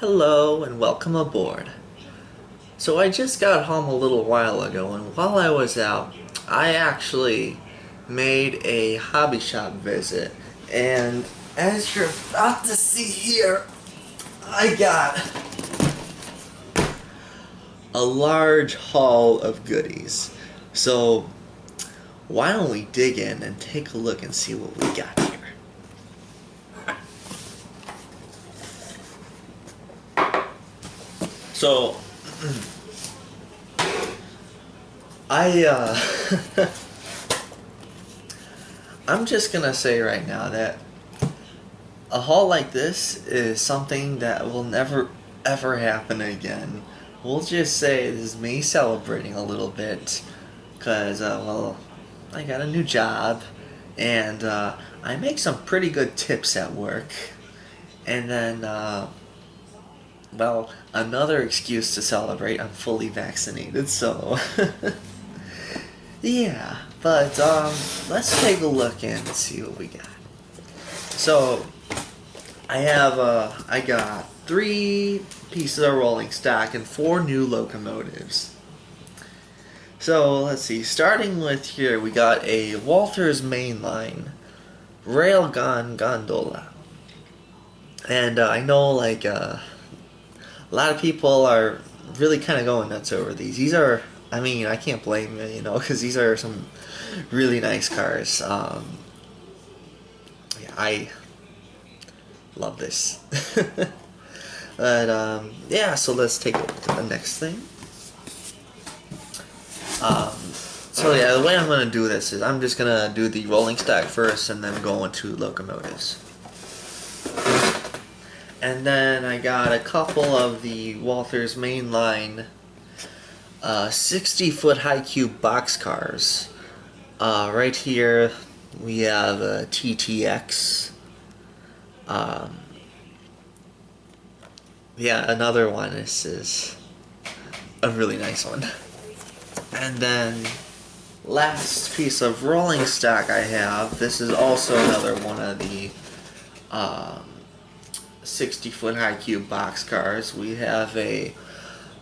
Hello and welcome aboard. So I just got home a little while ago, and while I was out, I actually made a hobby shop visit. And as you're about to see here, I got a large haul of goodies. So why don't we dig in and take a look and see what we got here. So I I'm just gonna say right now that a haul like this is something that will never ever happen again. We'll just say this is me celebrating a little bit because, well, I got a new job and I make some pretty good tips at work. And then, well, another excuse to celebrate, I'm fully vaccinated, so. Yeah, but let's take a look and see what we got. So, I got 3 pieces of rolling stock and 4 new locomotives. So let's see, starting with here, we got a Walters mainline railgun gondola. And I know a lot of people are really kind of going nuts over these. These are, I mean, I can't blame you, because these are some really nice cars. Yeah, I love this. But yeah, so let's take a look at the next thing. So yeah, the way I'm gonna do this is I'm just gonna do the rolling stock first, and then go into locomotives. And then I got a couple of the Walters mainline 60-foot high cube boxcars. Right here we have a TTX. Um, yeah, another one. This is a really nice one. And then last piece of rolling stock I have. This is also another one of the 60-foot high cube boxcars. We have a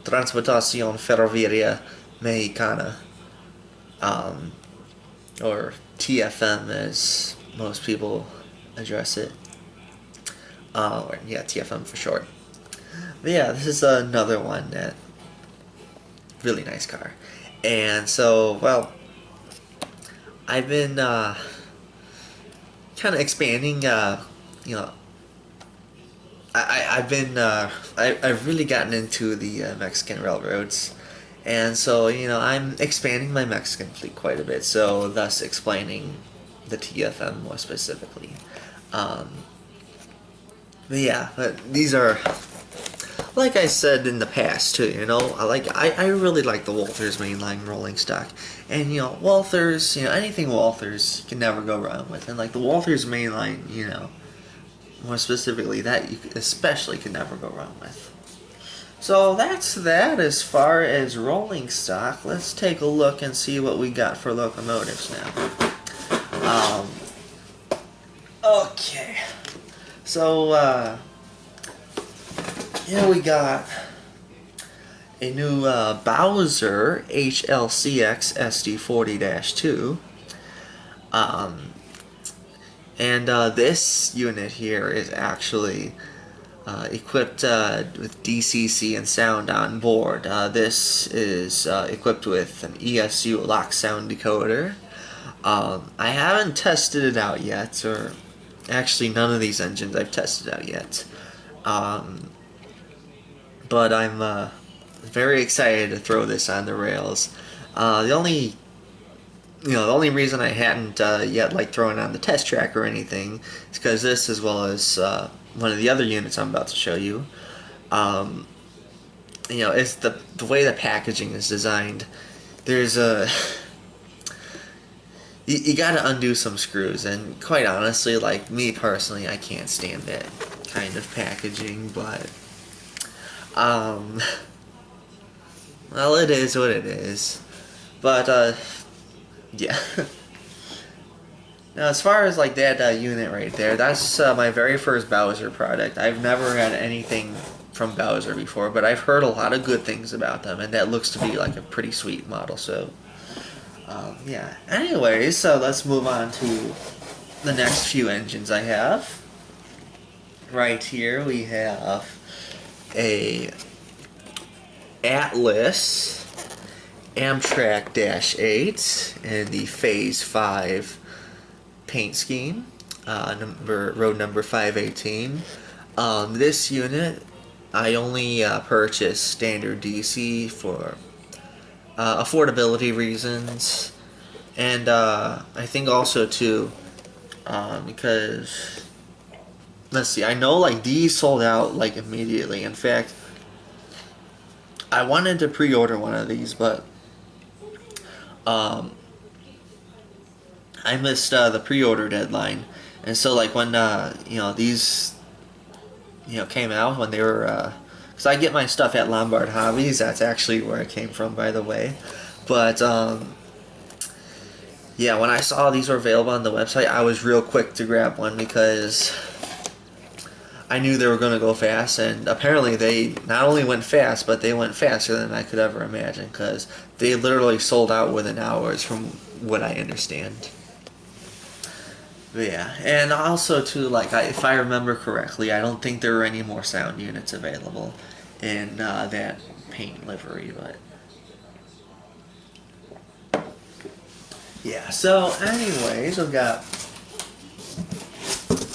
Transportación Ferroviaria Mexicana, or TFM as most people address it. Or, yeah, TFM for short. But yeah, this is another one that really nice car. And so, well, I've been kind of expanding. I've really gotten into the Mexican railroads, and so I'm expanding my Mexican fleet quite a bit. So thus explaining the TFM more specifically. But yeah, but these are, like I said in the past too, I really like the Walthers mainline rolling stock. And Walthers, anything Walthers you can never go wrong with. And like the Walthers mainline, more specifically that you especially can never go wrong with. So that's that as far as rolling stock. Let's take a look and see what we got for locomotives now. Okay. So here we got a new Bowser HLCX SD40-2. And this unit here is actually equipped with DCC and sound on board. This is equipped with an ESU lock sound decoder. I haven't tested it out yet, or actually none of these engines I've tested out yet. But I'm very excited to throw this on the rails. The only reason I hadn't yet thrown on the test track or anything is because this, as well as one of the other units I'm about to show you, it's the way the packaging is designed. There's a you got to undo some screws, and quite honestly, like me personally, I can't stand that kind of packaging. But well, it is what it is. But yeah. Now, as far as that unit right there, that's my very first Bowser product. I've never had anything from Bowser before, but I've heard a lot of good things about them, and that looks to be like a pretty sweet model. So, yeah. Anyways, so let's move on to the next few engines I have. Right here we have a Atlas Amtrak-8 in the Phase 5 paint scheme, road number 518. This unit, I only purchased standard DC for affordability reasons, and I think also too because, let's see, I know like these sold out like immediately. In fact, I wanted to pre-order one of these, but I missed the pre-order deadline, and so like when these came out, when they were because I get my stuff at Lombard Hobbies. That's actually where it came from, by the way. But yeah, when I saw these were available on the website, I was real quick to grab one because I knew they were going to go fast, and apparently they not only went fast, but they went faster than I could ever imagine, because they literally sold out within hours from what I understand. But yeah, and also too, like, if I remember correctly, I don't think there were any more sound units available in that paint livery, but yeah. So anyways, we've got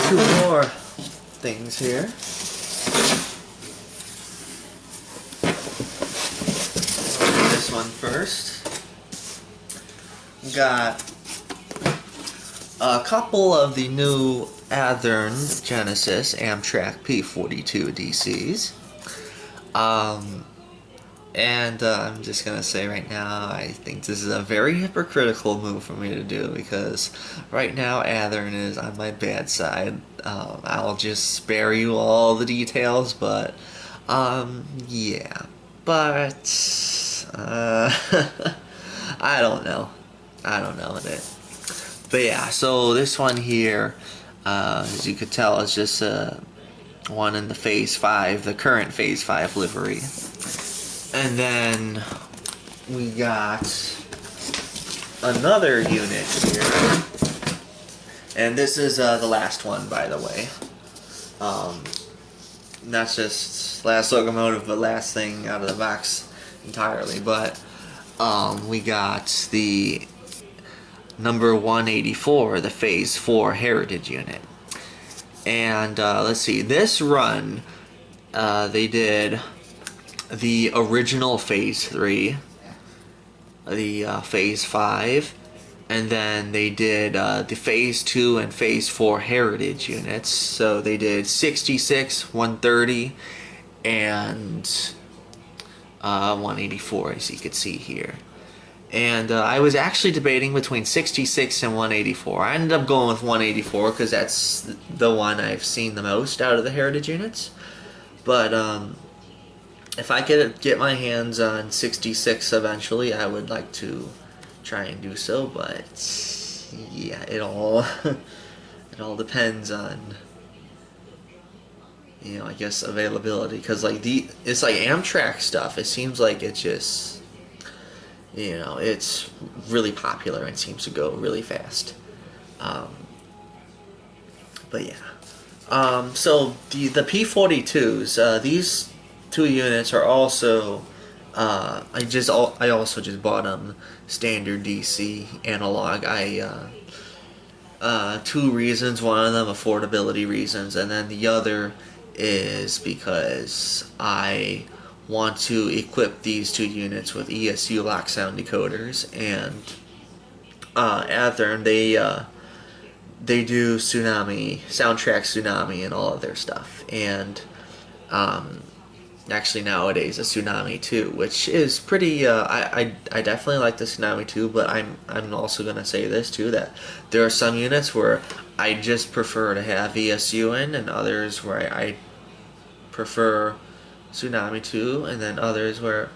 two more things here. I'll do this one first. We got a couple of the new Athearn Genesis Amtrak P42 DCs. And I'm just gonna say right now, I think this is a very hypocritical move for me to do, because right now Athearn is on my bad side. I'll just spare you all the details, but yeah. But I don't know. I don't know it. But yeah, so this one here, as you could tell, is just one in the Phase 5, the current Phase 5 livery. And then we got another unit here. And this is the last one, by the way. Not just last locomotive, but last thing out of the box entirely. But we got the number 184, the Phase 4 Heritage unit. And let's see, this run, they did the original Phase 3, the Phase 5, and then they did the Phase 2 and Phase 4 Heritage units. So they did 66, 130, and 184, as you can see here. And I was actually debating between 66 and 184. I ended up going with 184 because that's the one I've seen the most out of the Heritage units. But if I could get my hands on 66 eventually, I would like to try and do so. But yeah, it all depends on, I guess, availability. Because like it's like Amtrak stuff. It seems like it just, it's really popular and seems to go really fast. But yeah. So the P42s, these two units are also, I also just bought them standard DC analog. Two reasons. One of them affordability reasons, and then the other is because I want to equip these two units with ESU lock sound decoders. And Athearn, they do Tsunami, Soundtrack Tsunami, and all of their stuff. And actually nowadays a Tsunami 2, which is pretty, I definitely like the Tsunami 2, but I'm also going to say this too, that there are some units where I just prefer to have ESU in, and others where I prefer Tsunami 2, and then others where it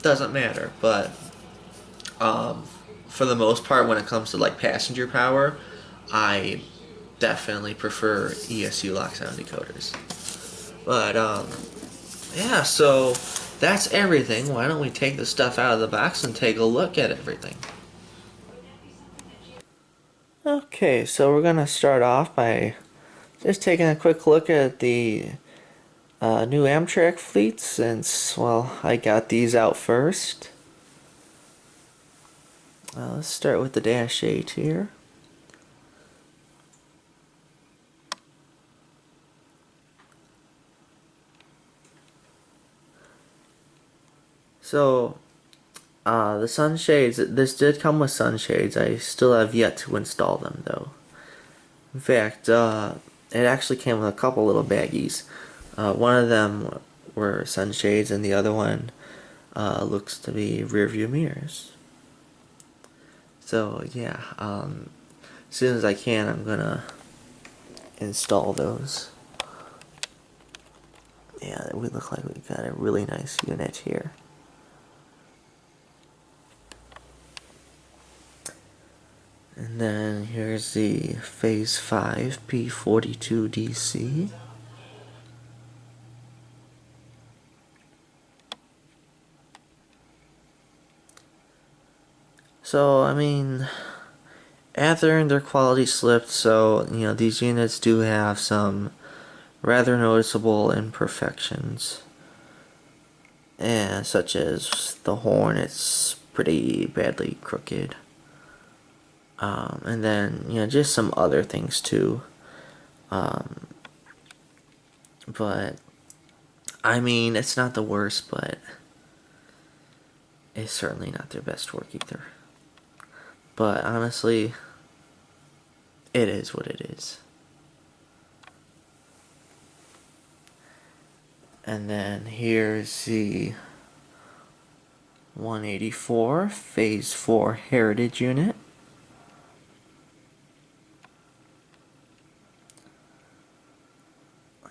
doesn't matter. But for the most part, when it comes to like passenger power, I definitely prefer ESU lock sound decoders. But yeah, so that's everything. Why don't we take the stuff out of the box and take a look at everything? Okay, so we're gonna start off by just taking a quick look at the new Amtrak fleet since, well, I got these out first. Let's start with the Dash 8 here. So, the sunshades, this did come with sunshades. I still have yet to install them though. In fact, it actually came with a couple little baggies. One of them were sunshades and the other one looks to be rear view mirrors. So yeah, as soon as I can, I'm gonna install those. Yeah, we look like we got a really nice unit here. And then here's the Phase 5 P42 DC. So, I mean, after their quality slipped, so, you know, these units do have some rather noticeable imperfections. And such as the horn, it's pretty badly crooked. And then, you know, just some other things too. But, I mean, it's not the worst, but it's certainly not their best work either. But honestly, it is what it is. And then here's the 184 Phase 4 Heritage Unit.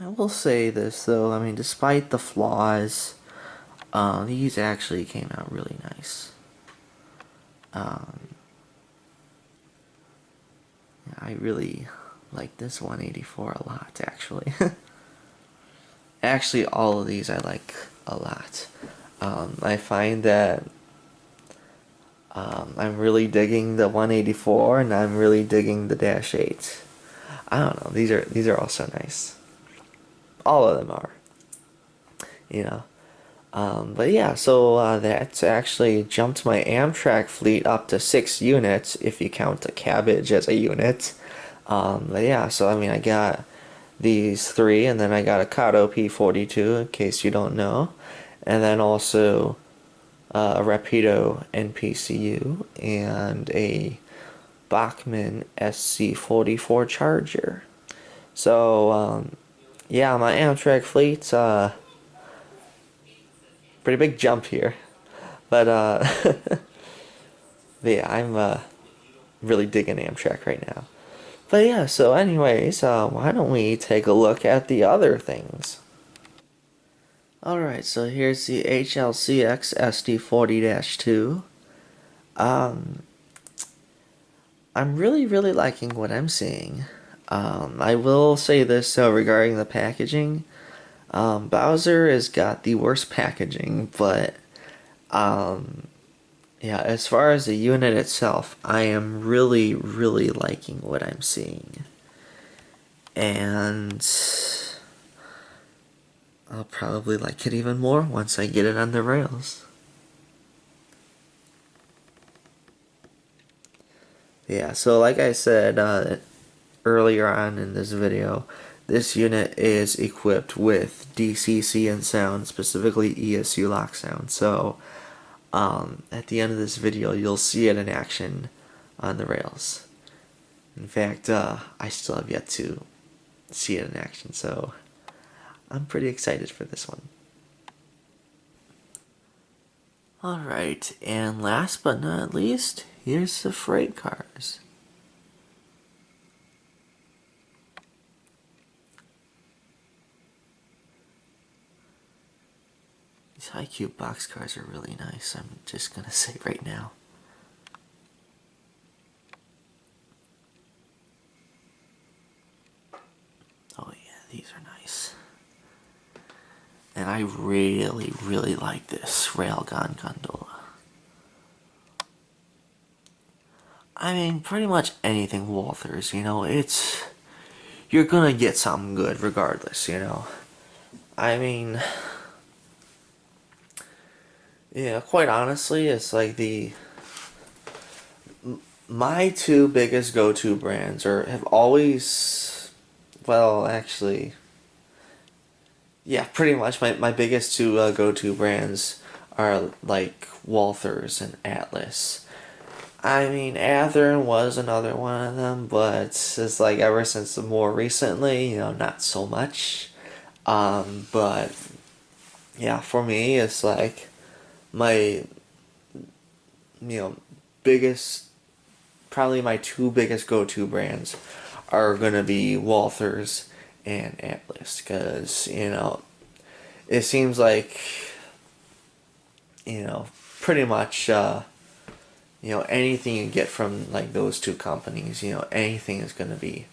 I will say this though, I mean, despite the flaws, these actually came out really nice. I really like this 184 a lot, actually. Actually, all of these I like a lot. I find that I'm really digging the 184, and I'm really digging the Dash 8. I don't know. These are all so nice. All of them are. You know. But yeah, so that's actually jumped my Amtrak fleet up to 6 units if you count the cabbage as a unit. But yeah, so I mean, I got these 3, and then I got a Kato P42 in case you don't know, and then also a Rapido NPCU and a Bachmann SC44 Charger. So yeah, my Amtrak fleet's pretty big jump here. But yeah, I'm really digging Amtrak right now. But yeah, so anyways, why don't we take a look at the other things? Alright, so here's the HLCX SD40-2. Um, I'm really liking what I'm seeing. I will say this though regarding the packaging. Bowser has got the worst packaging, but um, yeah, as far as the unit itself, I am really liking what I'm seeing. And I'll probably like it even more once I get it on the rails. Yeah, so like I said earlier on in this video, this unit is equipped with DCC and sound, specifically ESU lock sound. So at the end of this video, you'll see it in action on the rails. In fact, I still have yet to see it in action, so I'm pretty excited for this one. Alright, and last but not least, here's the freight cars. These high cube boxcars are really nice, I'm just gonna say right now. Oh yeah, these are nice. and I really, really like this Railgun gondola. I mean, pretty much anything Walthers, it's... You're gonna get something good regardless. I mean, yeah, quite honestly, it's like my two biggest go-to brands are have always, well, actually, yeah, pretty much my biggest two go-to brands are like Walthers and Atlas. I mean, Athearn was another one of them, but it's like ever since the more recently, not so much. But yeah, for me, it's like my, you know, biggest, probably my two biggest go-to brands are gonna be Walthers and Atlas, because it seems like pretty much anything you get from like those two companies, anything is gonna be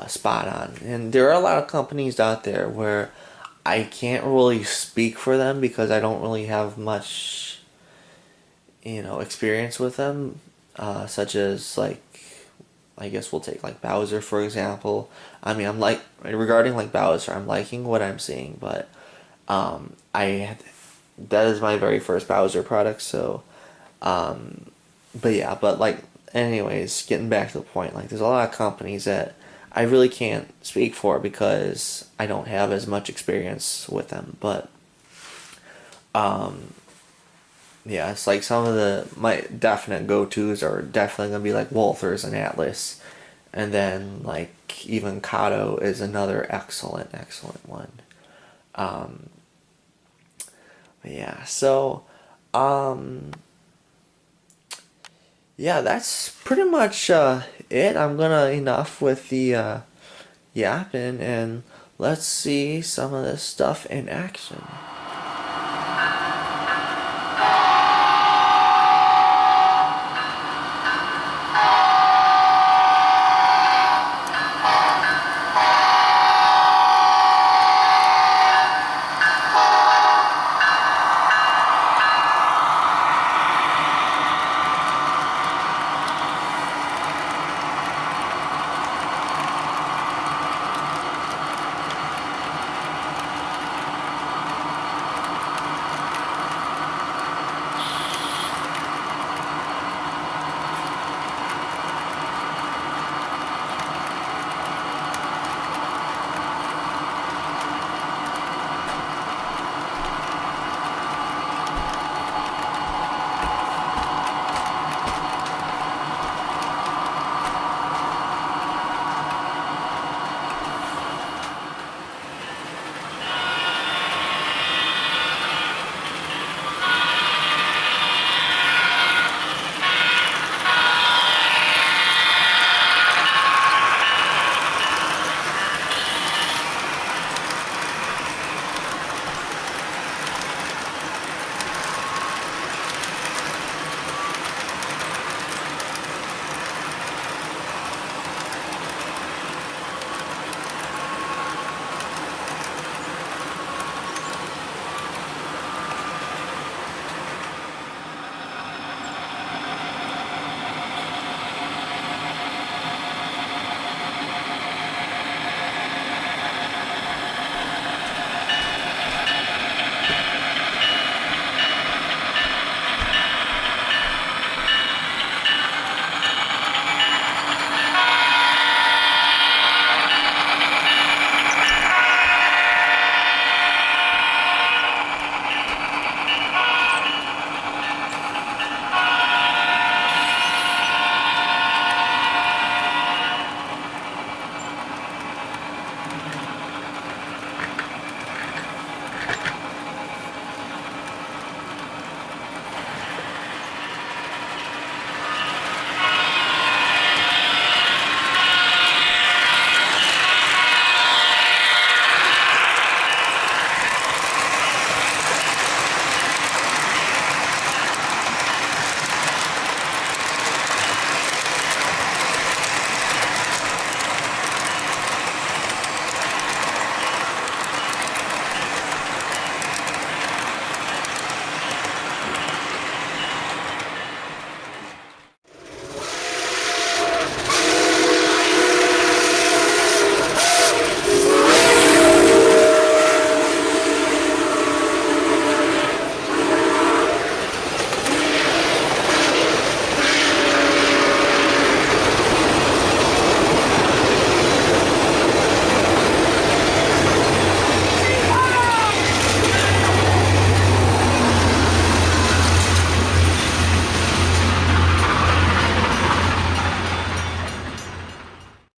spot on. And there are a lot of companies out there where I can't really speak for them because I don't really have much experience with them, such as like I guess we'll take like Bowser for example. I mean, I'm like regarding like Bowser, I'm liking what I'm seeing, but I that is my very first Bowser product, so but yeah, but like anyways, getting back to the point, like there's a lot of companies that I really can't speak for because I don't have as much experience with them, but yeah, it's like some of my definite go-tos are definitely gonna be like Walthers and Atlas, and then like even Kato is another excellent one. But yeah, so um, yeah, that's pretty much it. I'm gonna enough with the yapping, and let's see some of this stuff in action.